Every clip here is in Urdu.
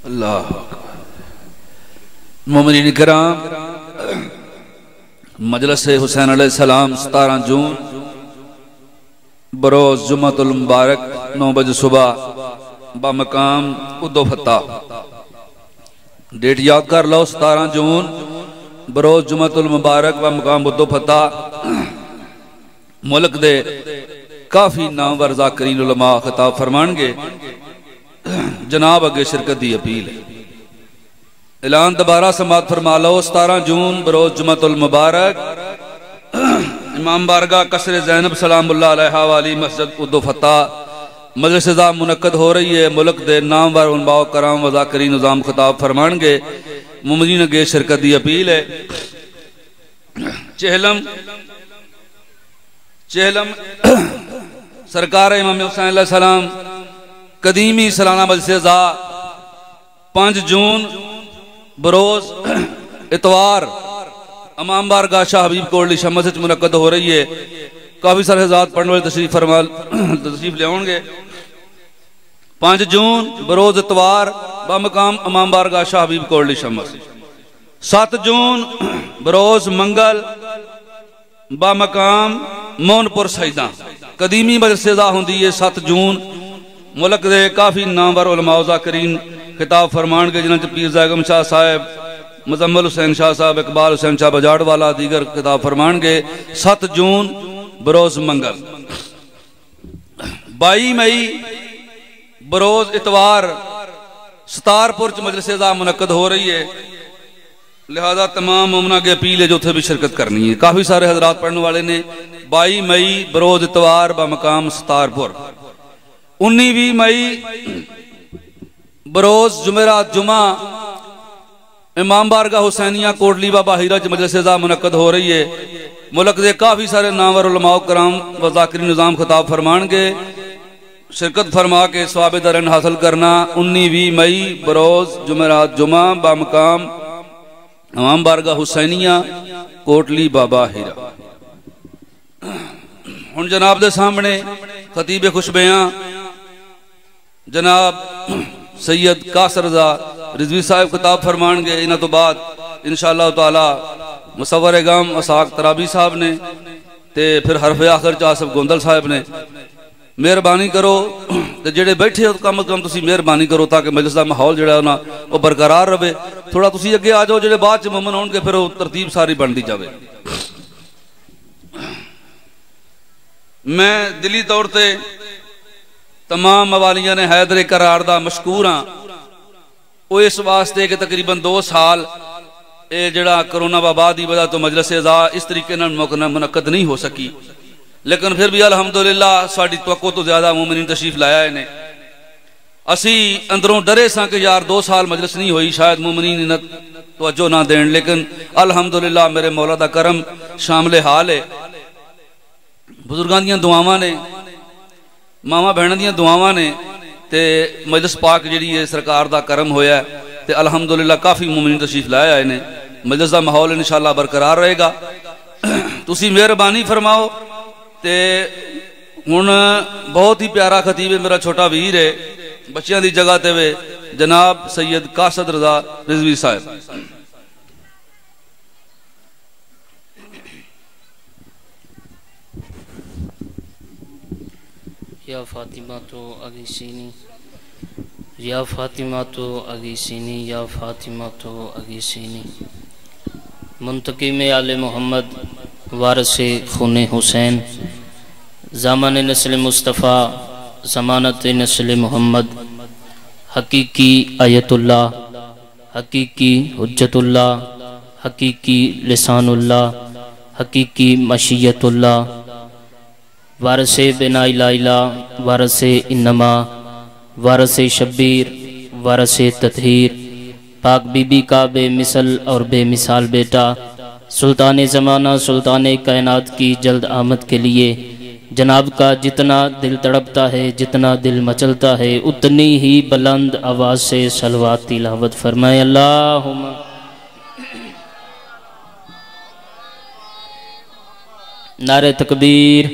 اللہ مومنین کرام، مجلس حسین علیہ السلام 17 جون بروز جمعۃ المبارک 9 بجے صبح بمقام ادو فتح، ڈیٹ یاد کر لو، 17 جون بروز جمعۃ المبارک بمقام ادو فتح، ملک دے کافی نامور ذاکرین علماء خطاب فرمان گے، جناب اگے شرکت دی اپیل ہے۔ اعلان دوبارہ سماعت فرما لو، 17 جون بروز جمعۃ المبارک امام بارگاہ قصر زینب سلام اللہ علیہ والی مسجد ادو فتح مجلس عظا منعقد ہو رہی ہے۔ ملک دے نامور علماء کرام و ذاکرین نظام خطاب فرمان گے، مومنین اگے شرکت دی اپیل ہے۔ چہلم سرکار امام حسین علیہ السلام قدیمی سالانہ مجلس عظا 5 جون بروز اتوار امام بارگاہ شاہ حبیب کوٹلی شمس وچ منعقد ہو رہی ہے۔ کافی سارے حضرات پڑھنے والے تشریف لے آؤ گے۔ 5 جون بروز اتوار بمقام امام بارگاہ شاہ حبیب کوٹلی شمس، 7 جون بروز منگل بمقام مون پور سیداں قدیمی مجلس عظا ہوندی ہے 7 جون۔ ملک دے کافی نامور علماء و ذاکرین خطاب فرمان کے، جنہاں پیر زیگم شاہ صاحب، مزمل حسین شاہ صاحب، اقبال حسین شاہ بجاڑ والا، دیگر خطاب فرمان کے 7 جون بروز منگل۔ 22 مئی بروز اتوار ستارپور مجلس عظا منعقد ہو رہی ہے، لہذا تمام مومنہ کے اپیل ہے جو تھے بھی شرکت کرنی ہے۔ کافی سارے حضرات پڑھنے والے نے۔ 22 مئی بروز اتوار بمقام ستارپور، 19 مئی بروز جمعرات جمعہ امام بارگاہ حسینیہ کوٹلی بابا ہیرا مجلس عظا منعقد ہو رہی ہے۔ ملک دے کافی سارے نامور علماء کرام و ذاکرین نظام خطاب فرمان کے، شرکت فرما کے ثواب درن حاصل کرنا۔ 19 مئی بروز جمعرات جمعہ بمقام امام بارگاہ حسینیہ کوٹلی بابا ہیرا۔ ہن جناب دے سامنے خطیب خوش بیاں جناب سید قاصر رضا رضوی صاحب خطاب فرمان گے۔ انہاں تو بعد انشاءاللہ تعالی مصور گام اسحاق ترابی صاحب نے تے پھر حرف آخر آصف گوندل صاحب نے۔ مہربانی کرو تے جڑے بیٹھے ہو کم از کم تسی مہربانی کرو تاکہ مجلس دا ماحول جڑا ہے نا وہ برقرار رہے۔ تھوڑا تسی اگے آ جاؤ، جڑے بعد چ مومن ہون گے پھر وہ ترتیب ساری بن دی جاوے۔ میں دلی طور تے تمام موالیاں نے حیدر قراردہ مشکور ہاں، وہ اس واسطے کہ تقریباً 2 سال اے جڑا کرونا وبا دی وجہ تو مجلس عظا اس طریقے منعقد نہیں ہو سکی، لیکن پھر بھی الحمدللہ ساڈی توقع تو زیادہ مومنین تشریف لایا ہے نے۔ اسی اندروں ڈرے ساں کہ یار 2 سال مجلس نہیں ہوئی، شاید مومنین توجہ نہ دین، لیکن الحمدللہ میرے مولا دا کرم شامل حال ہے۔ بزرگاں دیاں دعاواں نے، ماما بہناں دیاں دعاواں نے تے مجلس پاک جڑی ہے سرکار دا کرم ہویا ہے تے الحمدللہ کافی مومنین تشریف لایا ہے۔ مجلس دا ماحول انشاءاللہ برقرار رہے گا۔ تسی مہربانی فرماؤ تے ہن بہت ہی پیارا خطیب ہے، میرا چھوٹا ویر ہے، بچیاں دی جگہ تے وے جناب سید قاصد رضا رضوی صاحب۔ یا فاطمہ تو اغیثینی، یا فاطمہ تو اغیثینی، یا فاطمہ تو اغیثینی۔ منتقم آل محمد، وارث خون حسین، زمان نسل مصطفیٰ، ضمانت نسل محمد، حقیقی آیت اللہ، حقیقی حجت اللہ، حقیقی لسان اللہ، حقیقی مشیت اللہ، وارث بنا الہ، وارث انما، وارث شبیر، وارث تطہیر، پاک بی بی کا بے مثل اور بے مثال بیٹا، سلطان زمانہ، سلطان کائنات کی جلد آمد کے لیے جناب کا جتنا دل تڑپتا ہے، جتنا دل مچلتا ہے، اتنی ہی بلند آواز سے صلوات تلاوت فرمائے۔ اللہم نعرہ تکبیر،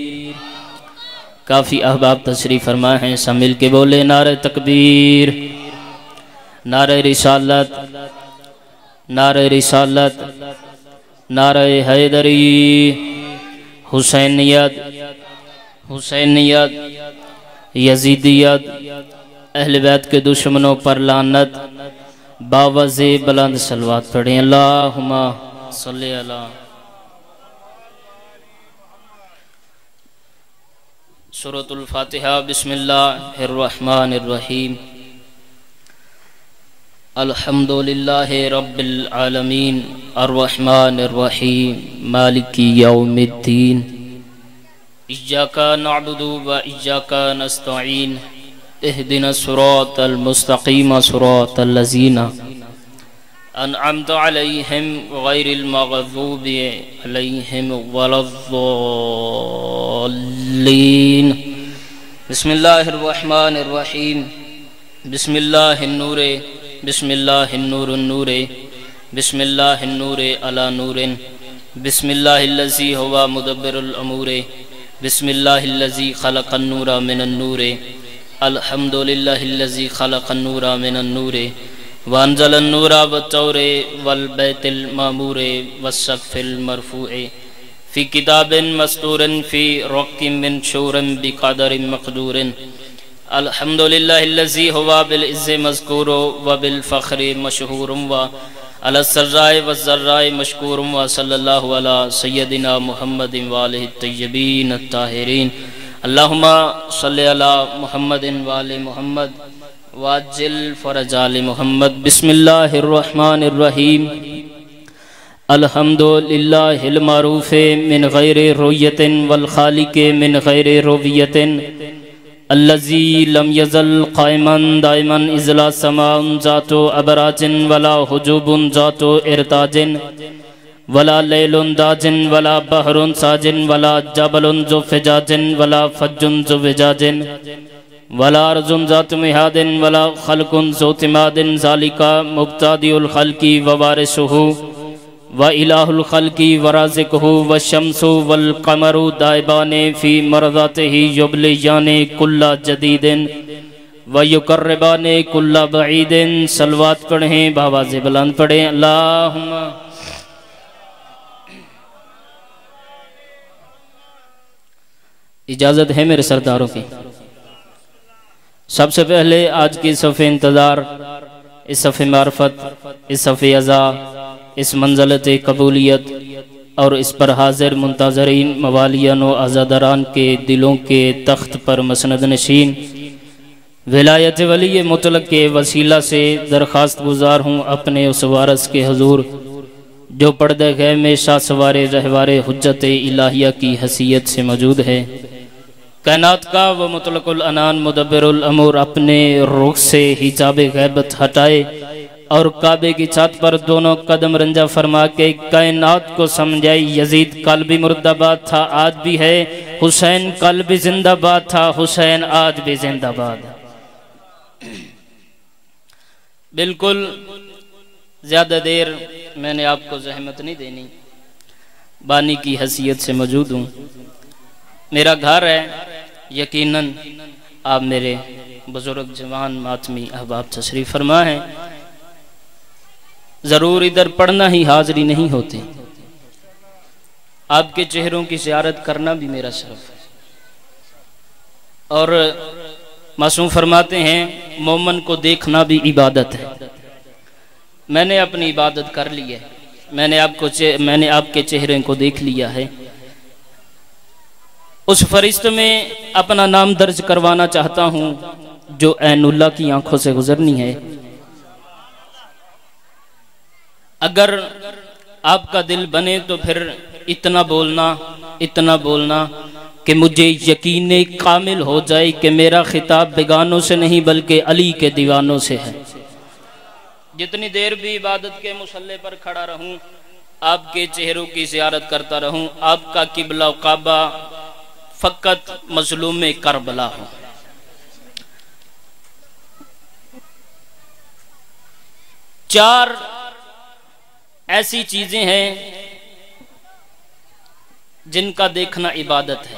کافی احباب تشریف فرما ہیں، سب مل کے بولے نعرہ تکبیر، نعرہ رسالت، نعرہ رسالت، نعرہ حیدری، حسینیت، حسینیت، یزیدیت، اہل بیت کے دشمنوں پر لعنت، باوز بلند صلوات پڑھیں۔ اللہم صلی علی سورۃ الفاتحہ۔ بسم اللہ الرحمن الرحیم۔ الحمدللہ رب العالمین الرحمن الرحیم مالک یوم الدین، ایاک نعبد و ایاک نستعین، اہدنا الصراط المستقیم صراط الذین انعمت علیہم غیر المغضوب علیہم ولا الضالین۔ بسم اللہ الرحمن الرحیم۔ بسم اللہ النور، بسم اللہ النور النور، بسم اللہ النور علی نور، بسم اللہ الذی ہوا مدبر الامور، بسم اللہ الذی خلق النور من النور، الحمدللہ الذی خلق النور من النور، وانزل النور والطور والبیت المعمور والسقف المرفوع، فی کتاب مستور فی رق منشور بقدر مقدور، الحمدللہ الذی ہوا بالعز مذکور و بالفخر مشہور و علی السراء والضراء مشکور، و صلی اللہ علی سیدنا محمد وآلہ الطیبین الطاہرین۔ اللہم صلی علی محمد وآل محمد واجل فرج آل محمد۔ بسم اللہ الرحمن الرحیم۔ الحمدللہ المعروف من غیر رویت والخالق من غیر رویت، الذی لم یزل قائما دائما اذ لا سماء ذات ابراج ولا حجوب ذات ارتاج ولا لیل داج ولا بحر ساج ولا جبل ذو فجاج ولا فج ذو وجاج ولا ارض ذات مہاد ولا خلق ذو تماد، ذالک مبتدئ الخلق ووارثہ وإلہ الخلق ورازقہ، والشمس والقمر دائبان فی مرضاتہ یبلیان کل جدید ویقربان کل بعید۔ صلوات پڑھیں، بآواز بلند پڑھیں۔ اللہم اجازت ہے میرے سرداروں کی، سب سے پہلے آج کی صف انتظار، اس صف معرفت، اس صف عزا، اس منزلت قبولیت اور اس پر حاضر منتظرین موالیان و عزاداران کے دلوں کے تخت پر مسند نشین ولایت ولی مطلق کے وسیلہ سے درخواست گزار ہوں اپنے اس وارث کے حضور جو پردہ غیب میں شاہ سوار رہوار حجت الہیہ کی حیثیت سے موجود ہے۔ کائنات کا وہ مطلق العنان مدبر الامور اپنے رخ سے حجاب غیبت ہٹائے اور کعبے کی چھت پر دونوں قدم رنجہ فرما کے کائنات کو سمجھائے۔ یزید کل بھی مردہ باد تھا، آج بھی ہے، حسین کل بھی زندہ باد تھا، حسین آج بھی زندہ باد۔ بالکل زیادہ دیر میں نے آپ کو زحمت نہیں دینی، بانی کی حیثیت سے موجود ہوں، میرا گھر ہے، یقیناً آپ میرے بزرگ جوان ماتمی احباب تشریف فرما ہیں، ضرور ادھر پڑھنا ہی حاضری نہیں ہوتی، آپ کے چہروں کی زیارت کرنا بھی میرا شرف ہے۔ اور معصوم فرماتے ہیں مومن کو دیکھنا بھی عبادت ہے۔ میں نے اپنی عبادت کر لی ہے، میں نے آپ کے چہرے کو دیکھ لیا ہے، اس فرشت میں اپنا نام درج کروانا چاہتا ہوں جو عین اللہ کی آنکھوں سے گزرنی ہے۔ اگر آپ کا دل بنے تو پھر اتنا بولنا کہ مجھے یقین کامل ہو جائے کہ میرا خطاب بیگانوں سے نہیں بلکہ علی کے دیوانوں سے ہے۔ جتنی دیر بھی عبادت کے مصلی پر کھڑا رہوں، آپ کے چہروں کی زیارت کرتا رہوں، آپ کا قبلہ و کعبہ فقط مظلوم کربلا ہو۔ چار ایسی چیزیں ہیں جن کا دیکھنا عبادت ہے۔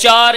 4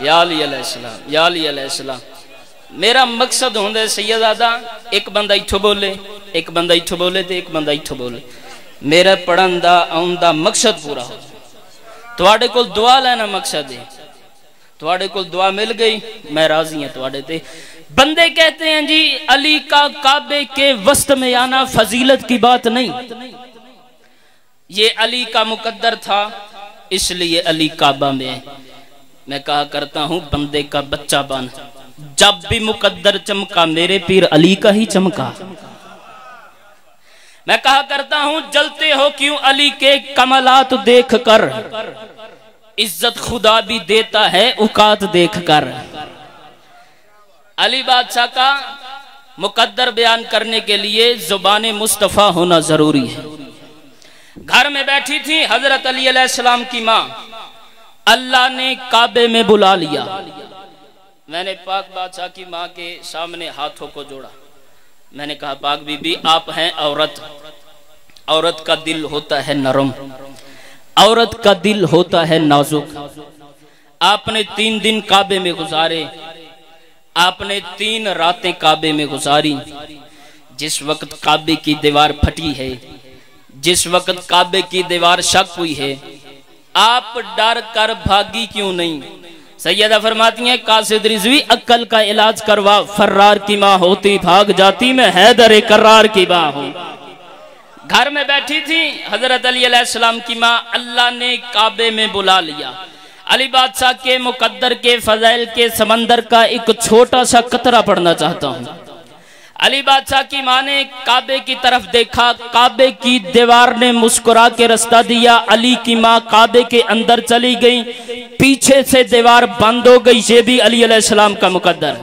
یا علی علیہ السلام یا علی علیہ السلام میرا مقصد ہوندے سیدادہ ایک بندہ ایتھو بولے ایک بندہ ایتھو بولے تے ایک بندہ ایتھو بولے میرا پڑھن دا آن دا مقصد پورا ہو تواڈے کول دعا لینا مقصد ہے تواڈے کول دعا مل گئی میں راضی ہیں تواڈے تے بندے کہتے ہیں جی علی کا کعبے کے وسط میں آنا فضیلت کی بات نہیں یہ علی کا مقدر تھا اس لیے علی کعبہ میں ہے میں کہا کرتا ہوں بندے کا بچہ بن جب بھی مقدر چمکا میرے پیر علی کا ہی چمکا میں کہا کرتا ہوں جلتے ہو کیوں علی کے کمالات دیکھ کر عزت خدا بھی دیتا ہے اوقات دیکھ کر علی بادشاہ کا مقدر بیان کرنے کے لیے زبان مصطفیٰ ہونا ضروری ہے گھر میں بیٹھی تھی حضرت علی علیہ السلام کی ماں اللہ نے کعبے میں بلا لیا میں نے پاک بادشاہ کی ماں کے سامنے ہاتھوں کو جوڑا میں نے کہا پاک بی بی آپ ہیں عورت عورت کا دل ہوتا ہے نرم عورت کا دل ہوتا ہے نازک آپ نے 3 دن کعبے میں گزارے آپ نے 3 راتیں کعبے میں گزاری جس وقت کعبے کی دیوار پھٹی ہے جس وقت کعبے کی دیوار شک ہوئی ہے آپ ڈر کر بھاگی کیوں نہیں سیدہ فرماتی ہیں قاصد رضوی عقل کا علاج کروا فرار کی ماں ہوتی بھاگ جاتی میں حیدر کرار کی ماں ہوں گھر میں بیٹھی تھی حضرت علی علیہ السلام کی ماں اللہ نے کعبے میں بلا لیا علی بادشاہ کے مقدر کے فضائل کے سمندر کا ایک چھوٹا سا قطرہ پڑھنا چاہتا ہوں علی بادشاہ کی ماں نے کعبے کی طرف دیکھا کعبے کی دیوار نے مسکرا کے رستہ دیا علی کی ماں کعبے کے اندر چلی گئی پیچھے سے دیوار بند ہو گئی یہ بھی علی علیہ السلام کا مقدر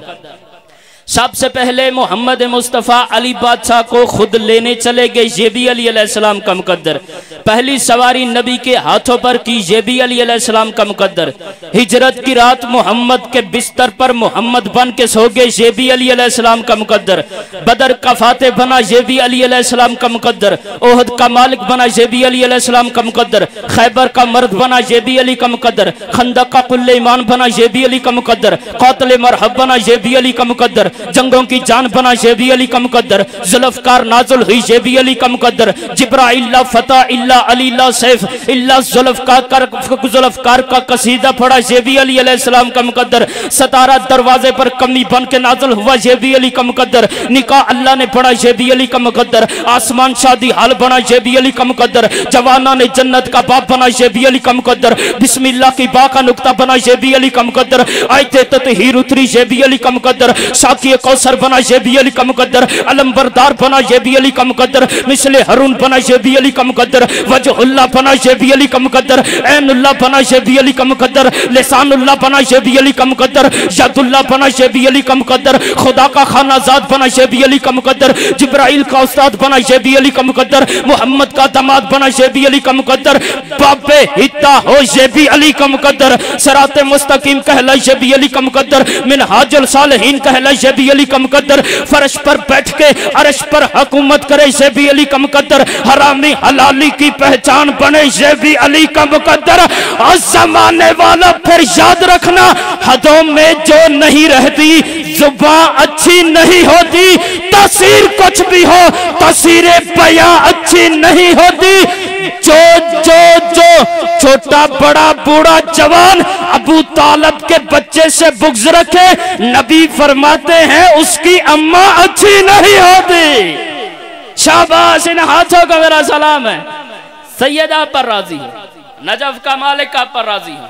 سب سے پہلے محمد مصطفیٰ علی بادشاہ کو خود لینے چلے گئے یہ بھی علی علیہ السلام کا مقدر پہلی سواری نبی کے ہاتھوں پر کی یہ بھی علی علیہ السلام کا مقدر ہجرت کی رات محمد کے بستر پر محمد بن کے سو گئے یہ بھی علی علیہ السلام کا مقدر بدر کا فاتح بنا یہ بھی علی علیہ السلام کا مقدر احد کا مالک بنا یہ بھی علی علیہ السلام کا مقدر خیبر کا مرد بنا یہ بھی علی کا مقدر خندق کا قلعہ ایمان بنا یہ بھی علی کا مقدر قاتل مرحب بنا یہ بھی علی کا مقدر جنگوں کی جان بنا یہ بھی علی کا مقدر ذوالفقار نازل ہوئی یہ بھی علی کا مقدر جبرائیل لا فتح الا علی لا سیف الا ذوالفقار کا قصیدہ پڑھا یہ بھی علی علیہ السلام کا مقدر ستارہ دروازے پر کمی بن کے نازل ہوا یہ بھی علی کا مقدر نکاح اللہ نے پڑھا یہ بھی علی کا مقدر آسمان شادی حال بنا یہ بھی علی کا مقدر جوانہ نے جنت کا باپ بنا یہ بھی علی کا مقدر بسم اللہ کی با کا نقطہ بنا یہ بھی علی کا مقدر آیت تطہیر اتری یہ بھی علی کا مقدر ساقی کوثر بنا یہ بھی علی کا مقدر علم بردار بنا یہ بھی علی کا مقدر مثل ہرون بنا یہ بھی علی کا مقدر وجہ اللہ بنا یہ بھی علی کا مقدر عین اللہ بنا یہ بھی علی کا مقدر لسان اللہ بنا یہ بھی علی کا مقدر ید اللہ بنا یہ بھی علی کا مقدر خدا کا خانہ ذات بنا یہ بھی علی کا مقدر جبرائیل کا استاد بنا یہ بھی علی کا مقدر محمد کا داماد بنا یہ بھی علی کا مقدر باب ہتا ہو یہ بھی علی کا مقدر صراط مستقیم کہلا یہ بھی علی کا مقدر منہاج الصالحین کہلا یہ بھی علی کا مقدر فرش پر بیٹھ کے عرش پر حکومت کرے یہ بھی علی کا مقدر حرامی حلالی کی پہچان بنے یہ بھی علی کا مقدر اور زمانے والا پھر یاد رکھنا حدوں میں جو نہیں رہتی زبان اچھی نہیں ہوتی تاثیر کچھ بھی ہو تاثیر بیاں اچھی نہیں ہوتی جو چھوٹا بڑا بوڑھا جوان ابو طالب کے بچے سے بغض رکھے نبی فرماتے ہیں اس کی اماں اچھی نہیں ہوتی شاباش ان ہاتھوں کا میرا سلام ہے سیدہ پر راضی ہوں نجف کا مالک آپ پر راضی ہوں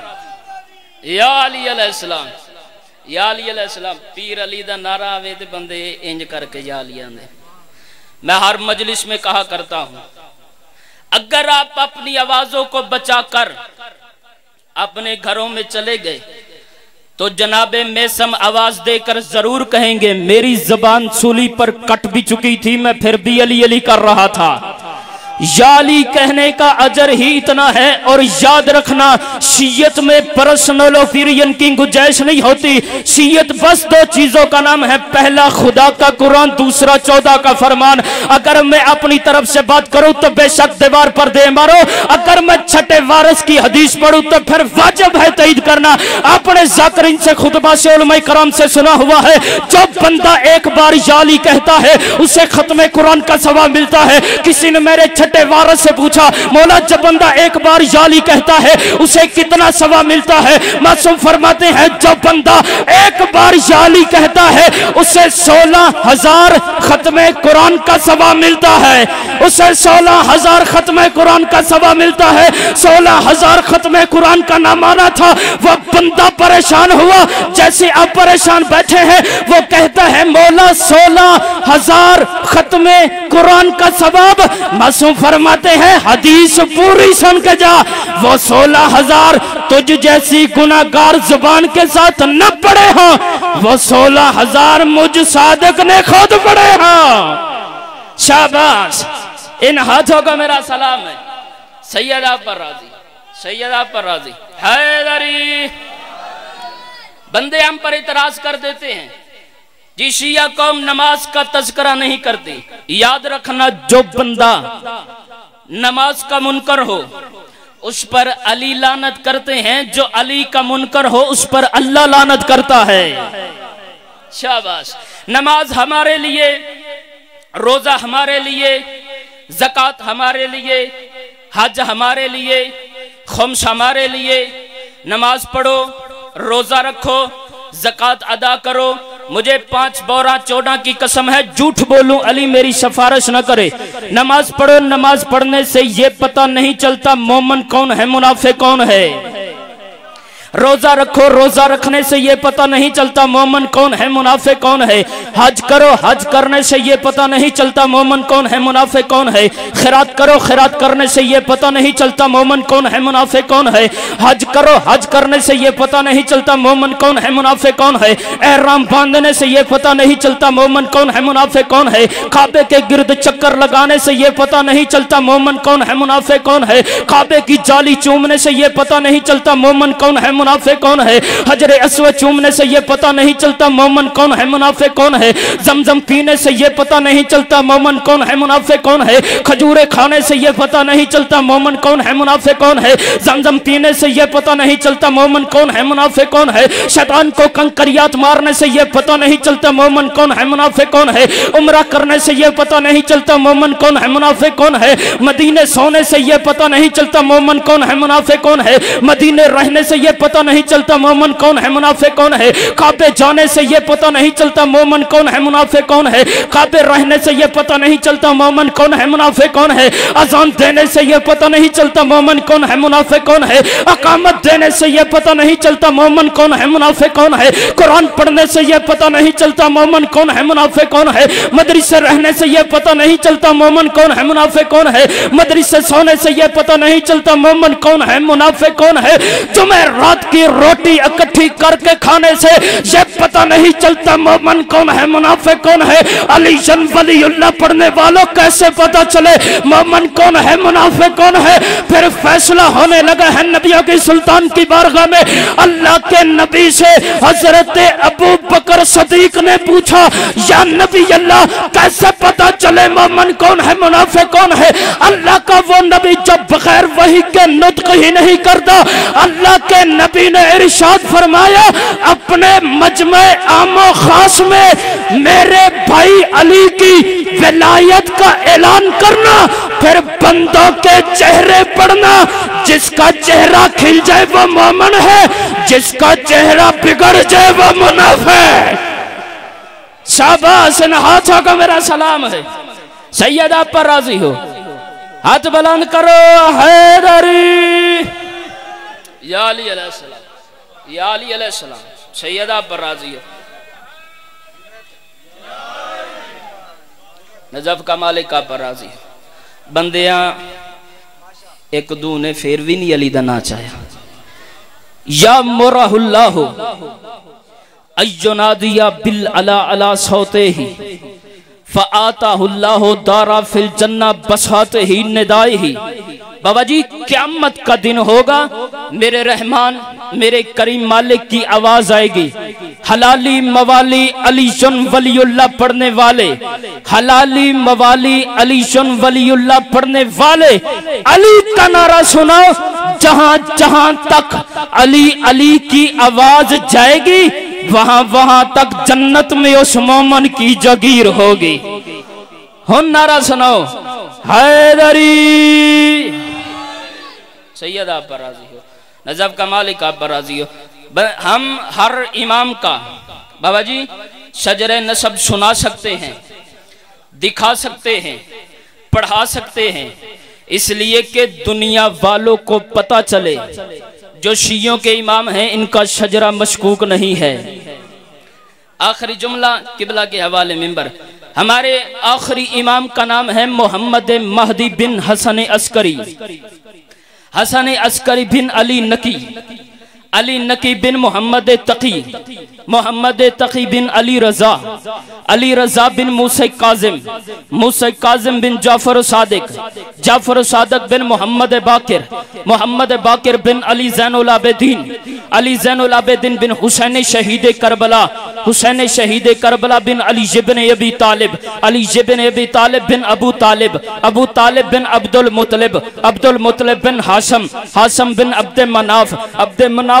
یا علی علیہ السلام یا علی علیہ السلام پیر علی دا نعرہ آوے دے بندے انج کر کے یا علی آنے میں ہر مجلس میں کہا کرتا ہوں اگر آپ اپنی آوازوں کو بچا کر اپنے گھروں میں چلے گئے تو جناب میسم آواز دے کر ضرور کہیں گے میری زبان سولی پر کٹ بھی چکی تھی میں پھر بھی علی علی کر رہا تھا یا علی کہنے کا اجر ہی اتنا ہے، اور یاد رکھنا شیعت میں پرسنل اوپینین کی گنجائش نہیں ہوتی۔ شیعت بس دو چیزوں کا نام ہے، پہلا خدا کا قرآن، دوسرا 14 کا فرمان۔ اگر میں اپنی طرف سے بات کروں تو بے شک دیوار پر دے مارو، اگر میں چھٹے وارث کی حدیث پڑھوں تو پھر واجب ہے تائید کرنا۔ اپنے ذاکرین سے خطبہ سے علماء کرام سے سنا ہوا ہے، جو بندہ ایک بار یا علی کہتا ہے اسے ختم قرآن کا ثواب ملتا ہے۔ کسی نے میرے چھٹے وارث سے پوچھا، مولا جب بندہ ایک بار یا علی کہتا ہے اسے کتنا ثواب ملتا ہے؟ معصوم فرماتے ہیں جو بندہ ایک بار یا علی کہتا ہے اسے 16,000 ختم قرآن کا ثواب ملتا ہے، اسے 16,000 ختم قرآن کا ثواب ملتا ہے۔ 16,000 ختم قرآن کا نام آنا تھا، وہ بندہ پریشان ہوا، جیسے آپ پریشان بیٹھے ہیں وہ کہتا ہے مولا 16,000 ختم قرآن کا ثواب۔ معصوم فرماتے ہیں حدیث پوری سن کے جا، وہ 16,000 تجھ جیسی گناہگار زبان کے ساتھ نہ پڑے ہوں، وہ 16,000 مجھ صادق نے خود پڑے ہوں۔ شاباش، ان ہاتھوں کا میرا سلام ہے۔ سیدہ پر راضی، سیدہ پر راضی حیدری۔ بندے ہم پر اعتراض کر دیتے ہیں جی شیعہ قوم نماز کا تذکرہ نہیں کرتی۔ یاد رکھنا جو بندہ نماز کا منکر ہو اس پر علی لعنت کرتے ہیں، جو علی کا منکر ہو اس پر اللہ لعنت کرتا ہے۔ شاباش، نماز ہمارے لیے، روزہ ہمارے لیے، زکوٰۃ ہمارے لیے، حج ہمارے لیے، خمس ہمارے لیے۔ نماز پڑھو، روزہ رکھو، زکوٰۃ ادا کرو۔ مجھے 5 بورا 14 کی قسم ہے جھوٹ بولوں علی میری سفارش نہ کرے۔ نماز پڑھو، نماز پڑھنے سے یہ پتہ نہیں چلتا مومن کون ہے منافق کون ہے۔ روزہ رکھو، روزہ رکھنے سے یہ پتہ نہیں چلتا مومن کون ہے منافق کون ہے۔ حج کرو، حج کرنے سے یہ پتہ نہیں چلتا مومن کون ہے منافق کون ہے۔ خیرات کرو، خیرات کرنے سے یہ پتہ نہیں چلتا مومن کون ہے منافق کون ہے۔ حج کرو، حج کرنے سے یہ پتہ نہیں چلتا مومن کون ہے منافق کون ہے۔ احرام باندھنے سے یہ پتہ نہیں چلتا مومن کون ہے منافق کون ہے۔ کعبے کے گرد چکر لگانے سے یہ پتہ نہیں چلتا مومن کون ہے منافق کون ہے۔ کعبے کی جالی چومنے سے یہ پتہ نہیں چلتا مومن کون ہے منافق کون ہے۔ حجر اسود چومنے سے یہ پتہ نہیں چلتا مومن کون ہے منافق کون ہے۔ زمزم پینے سے یہ پتہ نہیں چلتا مومن کون ہے منافق کون ہے۔ کھجورے کھانے سے یہ پتہ نہیں چلتا مومن کون ہے منافق کون ہے۔ زمزم پینے سے یہ پتہ نہیں چلتا مومن کون ہے منافق کون ہے۔ شیطان کو کنکریات مارنے سے یہ پتہ نہیں چلتا مومن کون ہے منافق کون ہے۔ عمرہ کرنے سے یہ پتہ نہیں چلتا مومن کون ہے منافق کون ہے۔ مدینے سونے سے یہ پتہ نہیں چلتا مومن کون ہے منافق کون ہے۔ مدینے رہنے سے یہ پتہ نہیں چلتا مومن کون ہے منافق کون ہے۔ کعبے جانے سے یہ پتہ نہیں چلتا مومن کون ہے منافق کون ہے۔ کعبے رہنے سے یہ پتہ نہیں چلتا مومن کون ہے منافق کون ہے۔ اذان دینے سے یہ پتہ نہیں چلتا مومن کون ہے منافق کون ہے۔ اقامت دینے سے یہ پتہ نہیں چلتا مومن کون ہے منافق کون ہے۔ قرآن پڑھنے سے یہ پتہ نہیں چلتا مومن کون ہے منافق کون ہے۔ مدرسے رہنے سے یہ پتہ نہیں چلتا مومن کون ہے منافق کون ہے۔ مدرسے سونے سے یہ پتہ نہیں چلتا مومن کون ہے منافق کون ہے۔ جمعرات کی روٹی اکٹھی کر کے کھانے سے یہ پتہ نہیں چلتا مومن کون ہے منافق کون ہے۔ علی جن ولی اللہ پڑھنے والوں کیسے پتہ چلے مومن کون ہے منافق کون ہے۔ پھر فیصلہ ہونے لگا ہے نبیوں کی سلطان کی بارگاہ میں۔ اللہ کے نبی سے حضرت ابو بکر صدیق نے پوچھا یا نبی اللہ کیسے پتہ چلے مومن کون ہے منافق کون ہے۔ اللہ کا وہ نبی جو بغیر وحی کے نطق ہی نہیں کرتا، اللہ کے نبی نے ارشاد فرمایا اپنے مجمع عام و خاص میں میرے بھائی علی کی ولایت کا اعلان کرنا، پھر بندوں کے چہرے پڑھنا، جس کا چہرہ کھل جائے وہ مومن ہے، جس کا چہرہ بگڑ جائے وہ منافق۔ شاباش، ان ہاتھوں کا میرا سلام ہے۔ سیدہ پر راضی ہو، ہاتھ بلند کرو حیدری۔ یا علی علیہ السلام، یا علی علیہ السلام، سیدہ پر راضی ہو۔ نجف کا مالک پر راضی ہو۔ بندیاں ایک دو نے پھر بھی نہیں علی دا نا چاہیا۔ یا مرہ اللہ ایو نادیا بالعلا علا صوتے ہی فآتاہ اللہ دارا فی الجنہ بساط ہی ندائی ہی. بابا جی قیامت کا دن ہوگا، میرے رحمان میرے کریم مالک کی آواز آئے گی، حلالی موالی علی جن ولی اللہ پڑھنے والے، حلالی موالی علی جن ولی اللہ پڑھنے والے، علی کا نعرہ سناؤ. جہاں جہاں تک علی علی کی آواز جائے گی وہاں وہاں تک جنت میں اس مومن کی جگیر ہوگی. ہن نعرہ سناؤ حیدری. سید آپ پر راضی ہو، نجف کا مالک آپ پر راضی ہو. ہم ہر امام کا بابا جی شجر نسب سنا سکتے ہیں، دکھا سکتے ہیں، پڑھا سکتے ہیں، اس لیے کہ دنیا والوں کو پتا چلے جو شیعوں کے امام ہیں ان کا شجرہ مشکوک نہیں ہے. آخری جملہ قبلہ کے حوالے منبر. ہمارے آخری امام کا نام ہے محمد مہدی بن حسن عسکری، حسن عسکری بن علی نقی، علی نقی بن محمد تقی، محمد تقی بن علی رضا، علی رضا بن موسیٰ کاظم، موسیٰ کاظم بن جعفر صادق، جعفر صادق بن محمد باقر، محمد باقر بن علی زین العابدین، علی زین العابدین بن حسین شہید کربلا، حسین شہید کربلا بن علی بن ابی طالب، علی بن ابی طالب بن ابو طالب، ابو طالب بن عبد المطلب، عبد المطلب بن ہاشم، ہاشم بن عبد مناف، عبد مناف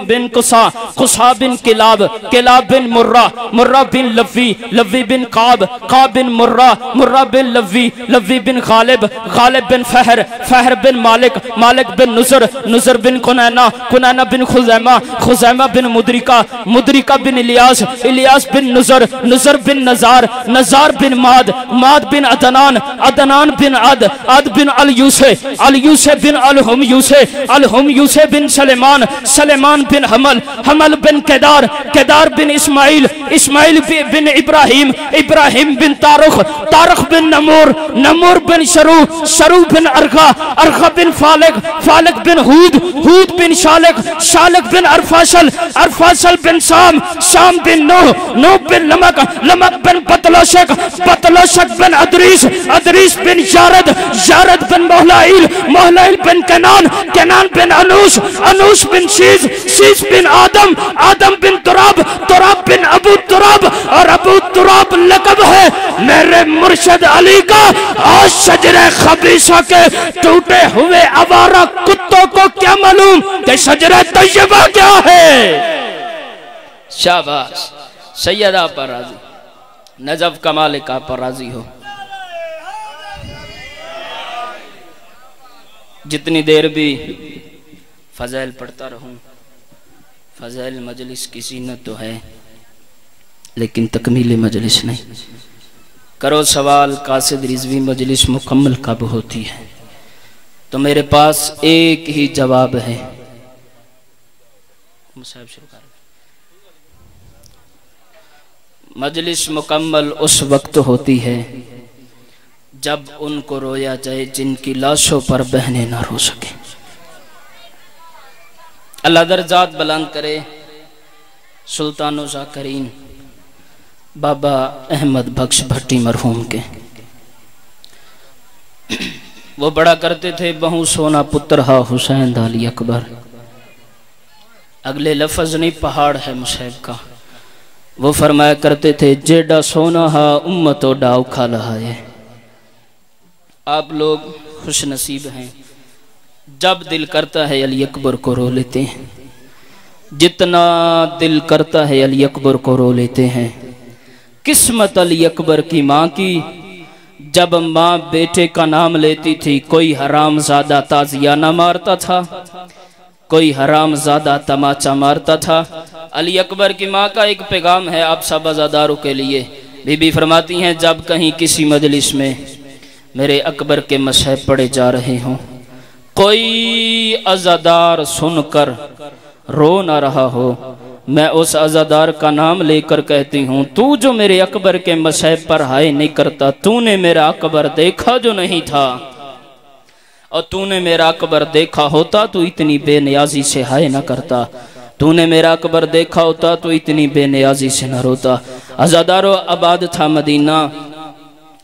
بن قصا، قصا بن کلاب، کلاب بن مرہ، مرہ بن لوی، لوی بن قاب، قاب بن مرہ، مرہ بن لوی، لوی بن غالب، غالب بن فہر، فہر بن مالک، مالک بن نصر، نصر بن کنینہ، کنینہ بن خزیمہ، خزیمہ بن مدرکہ، مدرکہ بن الیاس، الیاس بن نصر، نصر بن نزار، نزار بن ماد، ماد بن عدنان، عدنان بن عد، عد بن الیوسے، الیوسے بن الہم یوسے، الہم یوسے بن سلیمان، سلیمان بن حمل، حمل بن کیدار، کیدار بن اسماعیل، اسماعیل بن ابراہیم، ابراہیم بن تارخ، تارخ بن نمور، نمور بن شروع، شروع بن ارغا، ارغا بن فالق، فالق بن ہود، ہود بن شالق، شالق بن ارفاشل، ارفاشل بن سام، سام بن نوح، نوح بن لمک، لمک بن بطلوشک، بطلوشک بن ادریس، ادریس بن جارد، جارد بن محلائیل، محلائیل بن کنان، کنان بن انوش، انوش بن شیز، شیز بن آدم، آدم بن تراب، تراب بن ابو تراب، اور ابو تراب لقب ہے میرے مرشد علی کا. آج شجر خبیثہ کے ٹوٹے ہوئے آوارہ کتوں کو کیا معلوم کہ شجر طیبہ کیا ہے. شاباش. سید آپ پر راضی، نجف کا مالک آپ پر راضی ہو. جتنی دیر بھی فضائل پڑھتا رہوں، فضائل مجلس کی زینت تو ہے لیکن تکمیل مجلس نہیں. کرو سوال قاصد رضوی مجلس مکمل کب ہوتی ہے؟ تو میرے پاس ایک ہی جواب ہے. مجلس مکمل اس وقت ہوتی ہے جب ان کو رویا جائے جن کی لاشوں پر بہنیں نہ رو سکیں. اللہ درجات بلند کرے سلطان و ذاکرین بابا احمد بخش بھٹی مرحوم کے. وہ بڑا کرتے تھے بہو سونا پتر ہا حسین دالی اکبر. اگلے لفظ نہیں پہاڑ ہے مصحف کا. وہ فرمایا کرتے تھے جیڈا سونا ہا امتو ڈاؤ کھا لہا ہے. آپ لوگ خوش نصیب ہیں، جب دل کرتا ہے علی اکبر کو رو لیتے ہیں. جتنا دل کرتا ہے علی اکبر کو رو لیتے ہیں. قسمت علی اکبر کی ماں کی، جب ماں بیٹے کا نام لیتی تھی کوئی حرام زادہ تازیہ نہ مارتا تھا، کوئی حرام زادہ تماچا مارتا تھا. علی اکبر کی ماں کا ایک پیغام ہے آپ سب عزاداروں کے لیے. بی بی فرماتی ہیں جب کہیں کسی مجلس میں میرے اکبر کے مصحف پڑھے جا رہے ہوں، کوئی عزادار سن کر رو نہ رہا ہو، میں اس عزادار کا نام لے کر کہتی ہوں تو جو میرے اکبر کے مصحف پر ہائے نہیں کرتا، تو نے میرا اکبر دیکھا جو نہیں تھا، اور تو نے میرا اکبر دیکھا ہوتا تو اتنی بے نیازی سے ہائے نہ کرتا، تو نے میرا اکبر دیکھا ہوتا تو اتنی بے نیازی سے نہ روتا. عزادارو آباد تھا مدینہ،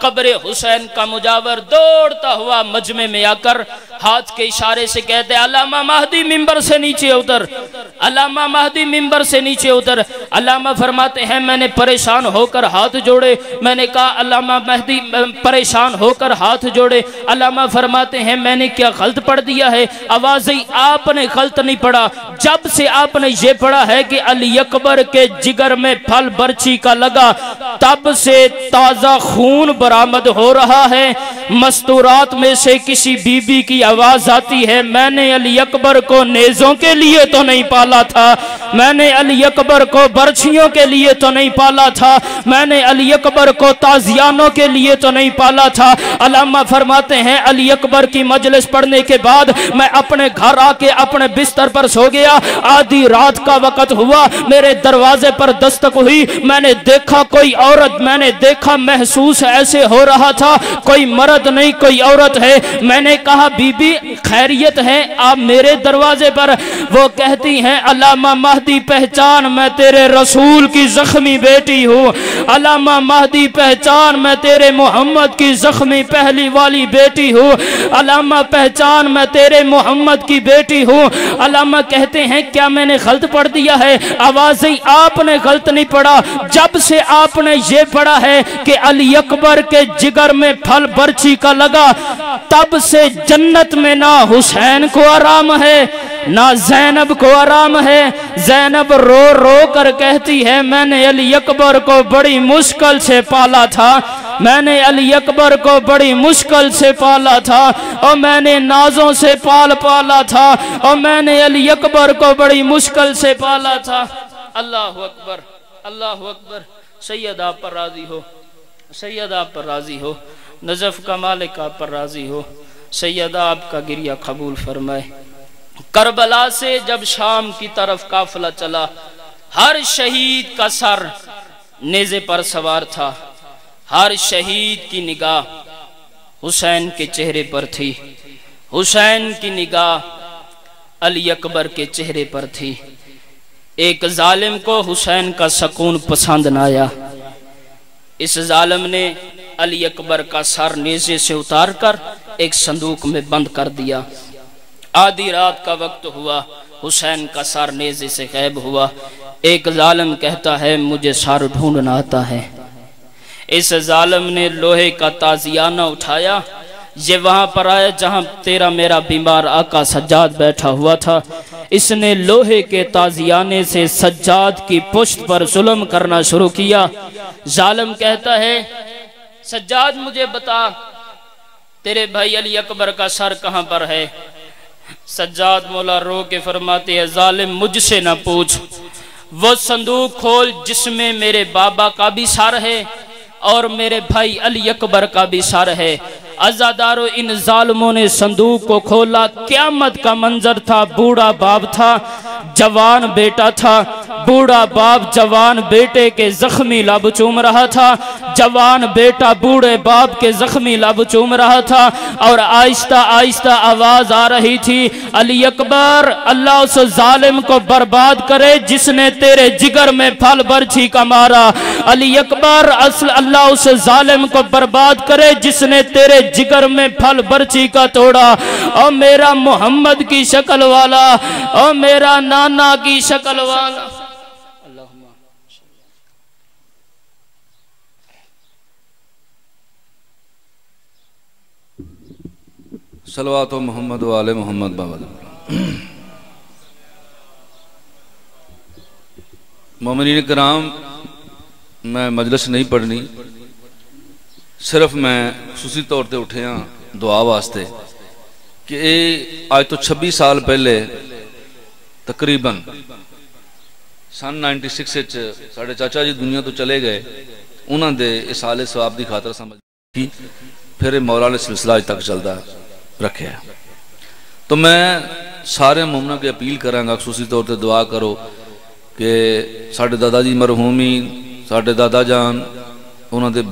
قبر حسین کا مجاور دوڑتا ہوا مجمع میں آ کر ہاتھ کے اشارے سے کہتے علامہ مہدی ممبر سے نیچے اتر، علامہ مہدی ممبر سے نیچے اتر۔ علامہ فرماتے ہیں میں نے پریشان ہو کر ہاتھ جوڑے، میں نے کہا علامہ مہدی پریشان ہو کر ہاتھ جوڑے۔ علامہ فرماتے ہیں میں نے کیا غلط پڑھ دیا ہے؟ آوازیں آپ نے غلط نہیں پڑھا، جب سے آپ نے یہ پڑھا ہے کہ علی اکبر کے جگر میں پھل برچی کا لگا تب سے تازہ خون برآمد ہو رہا ہے۔ مستورات میں سے کسی بی بی کی آواز آتی ہے میں نے علی اکبر کو نیزوں کے لیے تو نہیں پالا تھا، میں نے علی اکبر کو برچھیوں کے لیے تو نہیں پالا تھا، میں نے علی اکبر کو تازیانوں کے لیے تو نہیں پالا تھا۔ علامہ فرماتے ہیں علی اکبر کی مجلس پڑھنے کے بعد میں اپنے گھر آ کے اپنے بستر پر سو گیا۔ آدھی رات کا وقت ہوا، میرے دروازے پر دستک ہوئی، میں نے دیکھا کوئی عورت، میں نے دیکھا محسوس ایسے ہو رہا تھا کوئی مرد نہیں کوئی عورت ہے۔ میں نے کہا بی بی خیریت ہے آپ میرے دروازے پر؟ وہ کہتی ہیں علامہ مہدی پہچان میں تیرے رسول کی زخمی بیٹی ہوں، علامہ مہدی پہچان میں تیرے محمد کی زخمی پہلی والی بیٹی ہوں، علامہ پہچان میں تیرے محمد کی بیٹی ہوں۔ علامہ کہتے ہیں کیا میں نے غلط پڑھ دیا ہے؟ آوازیں آپ نے غلط نہیں پڑھا، جب سے آپ نے یہ پڑھا ہے کہ علی اکبر کے جگر میں پھل برچی کا لگا تب سے جنت میں نہ حسین کو آرام ہے نہ زینب کو آرام ہے۔ زینب رو رو کر کہتی ہے میں نے علی اکبر کو بڑی مشکل سے پالا تھا، میں نے علی اکبر کو بڑی مشکل سے پالا تھا، اور میں نے نازوں سے پالا تھا، اور میں نے علی اکبر کو بڑی مشکل سے پالا تھا۔ اللہ اکبر، اللہ اکبر۔ سید آپ پر راضی ہو، سید آپ پر راضی ہو، نجف کا مالک آپ پر راضی ہو، سید آپ کا گریہ قبول فرمائے۔ کربلا سے جب شام کی طرف قافلہ چلا، ہر شہید کا سر نیزے پر سوار تھا، ہر شہید کی نگاہ حسین کے چہرے پر تھی، حسین کی نگاہ علی اکبر کے چہرے پر تھی۔ ایک ظالم کو حسین کا سکون پسند نہ آیا، اس ظالم نے علی اکبر کا سر نیزے سے اتار کر ایک صندوق میں بند کر دیا۔ آدھی رات کا وقت ہوا، حسین کا سر نیزے سے غائب ہوا۔ ایک ظالم کہتا ہے مجھے سر ڈھونڈنا آتا ہے۔ اس ظالم نے لوہے کا تازیانہ اٹھایا، یہ وہاں پر آیا جہاں تیرا میرا بیمار آقا سجاد بیٹھا ہوا تھا۔ اس نے لوہے کے تازیانے سے سجاد کی پشت پر ظلم کرنا شروع کیا۔ ظالم کہتا ہے سجاد مجھے بتا تیرے بھائی علی اکبر کا سر کہاں پر ہے؟ سجاد مولا رو کے فرماتے ہیں ظالم مجھ سے نہ پوچھ، وہ صندوق کھول جس میں میرے بابا کا بھی سر ہے اور میرے بھائی علی اکبر کا بھی سر ہے۔ عزادارو ان ظالموں نے صندوق کو کھولا، قیامت کا منظر تھا۔ بوڑھا باپ تھا، جوان بیٹا تھا، بوڑھا باپ جوان بیٹے کے زخمی لب چوم رہا تھا، جوان بیٹا بوڑھے باپ کے زخمی لب چوم رہا تھا، اور آہستہ آہستہ آواز آ رہی تھی علی اکبر اللہ اس ظالم کو برباد کرے جس نے تیرے جگر میں پھل برچھی کا مارا، علی اکبر اللہ اس ظالم کو برباد کرے جس نے تیرے جگر میں پھل برچی کا توڑا۔ او میرا محمد کی شکل والا، او میرا نانا کی شکل والا۔ صلوات و محمد و آل محمد بابا۔ مومنین کرام، میں مجلس نہیں پڑھنی، صرف میں خصوصی طور تے اٹھے ہاں دعا واسطے کہ آج تو 26 سال پہلے تقریباً سن 96 ساڑھے چاچا جی دنیا تو چلے گئے، انہاں دے اس حال ثواب دی خاطر سمجھ کی پھر مولا نے سلسلہ اج تک چلتا رکھے ہیں۔ تو میں سارے مومنوں کے اپیل کریں گا خصوصی طور تے دعا کرو کہ ساڑھے دادا جی مرحومی، ساڑھے دادا جان، انہاں دے